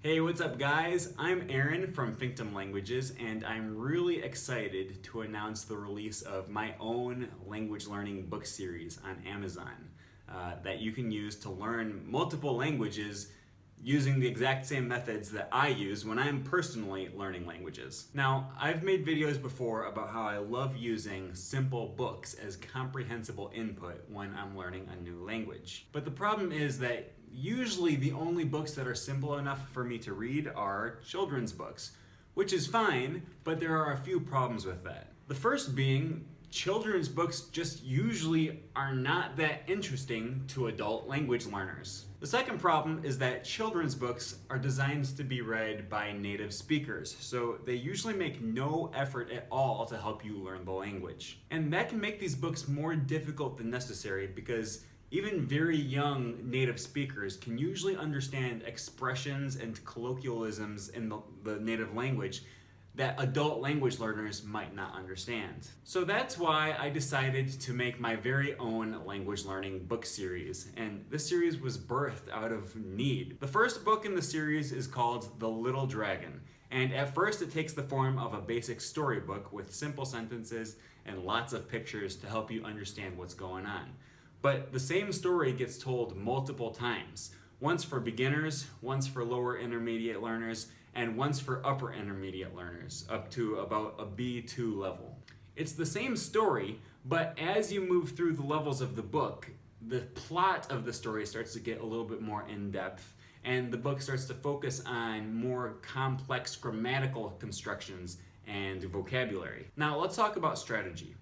Hey, what's up guys? I'm Aaron from Finctum Languages and I'm really excited to announce the release of my own language learning book series on Amazon that you can use to learn multiple languages using the exact same methods that I use when I'm personally learning languages. Now, I've made videos before about how I love using simple books as comprehensible input when I'm learning a new language. But the problem is that usually the only books that are simple enough for me to read are children's books, which is fine, but there are a few problems with that. The first being, children's books just usually are not that interesting to adult language learners. The second problem is that children's books are designed to be read by native speakers, so they usually make no effort at all to help you learn the language. And that can make these books more difficult than necessary because even very young native speakers can usually understand expressions and colloquialisms in the native language that adult language learners might not understand. So that's why I decided to make my very own language learning book series, and this series was birthed out of need. The first book in the series is called The Little Dragon, and at first it takes the form of a basic storybook with simple sentences and lots of pictures to help you understand what's going on. But the same story gets told multiple times, once for beginners, once for lower intermediate learners, and once for upper intermediate learners, up to about a B2 level. It's the same story, but as you move through the levels of the book, the plot of the story starts to get a little bit more in-depth, and the book starts to focus on more complex grammatical constructions and vocabulary. Now let's talk about strategy.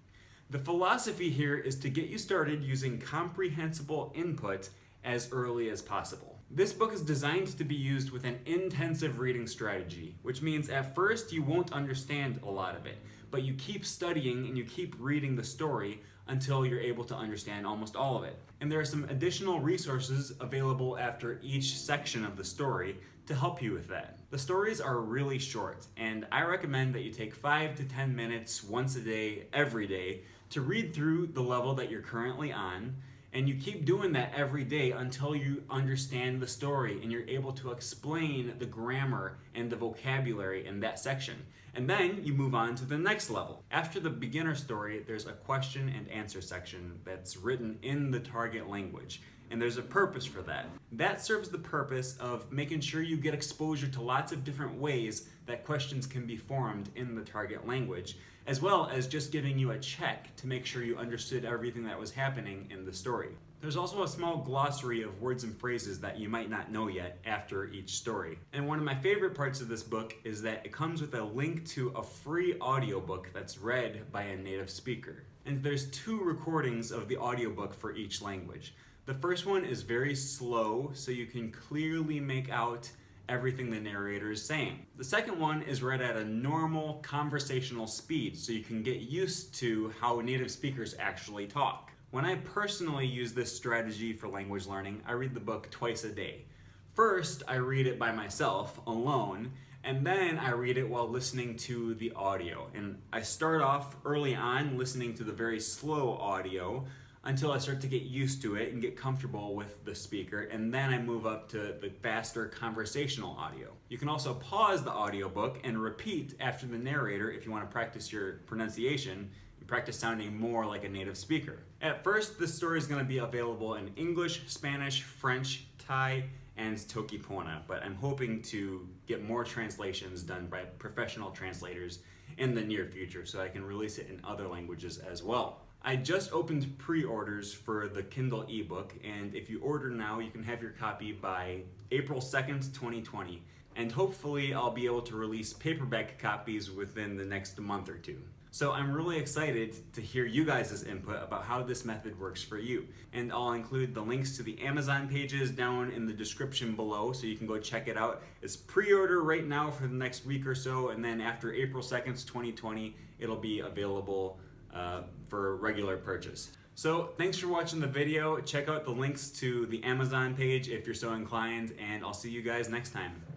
The philosophy here is to get you started using comprehensible input as early as possible. This book is designed to be used with an intensive reading strategy, which means at first you won't understand a lot of it, but you keep studying and you keep reading the story until you're able to understand almost all of it. And there are some additional resources available after each section of the story to help you with that. The stories are really short, and I recommend that you take 5 to 10 minutes once a day, every day, to read through the level that you're currently on, and you keep doing that every day until you understand the story and you're able to explain the grammar and the vocabulary in that section. And then you move on to the next level. After the beginner story, there's a question and answer section that's written in the target language. And there's a purpose for that. That serves the purpose of making sure you get exposure to lots of different ways that questions can be formed in the target language, as well as just giving you a check to make sure you understood everything that was happening in the story. There's also a small glossary of words and phrases that you might not know yet after each story. And one of my favorite parts of this book is that it comes with a link to a free audiobook that's read by a native speaker. And there's 2 recordings of the audiobook for each language. The first one is very slow, so you can clearly make out everything the narrator is saying. The second one is read at a normal conversational speed, so you can get used to how native speakers actually talk. When I personally use this strategy for language learning, I read the book twice a day. First, I read it by myself, alone, and then I read it while listening to the audio. And I start off early on listening to the very slow audio, until I start to get used to it and get comfortable with the speaker, and then I move up to the faster conversational audio. You can also pause the audiobook and repeat after the narrator if you want to practice your pronunciation and practice sounding more like a native speaker. At first, this story is going to be available in English, Spanish, French, Thai, and Toki Pona, but I'm hoping to get more translations done by professional translators in the near future so I can release it in other languages as well. I just opened pre-orders for the Kindle ebook, and if you order now, you can have your copy by April 2nd, 2020. And hopefully I'll be able to release paperback copies within the next month or 2. So I'm really excited to hear you guys' input about how this method works for you. And I'll include the links to the Amazon pages down in the description below so you can go check it out. It's pre-order right now for the next week or so, and then after April 2nd, 2020, it'll be available for regular purchase. So thanks for watching the video. Check out the links to the Amazon page if you're so inclined, and I'll see you guys next time.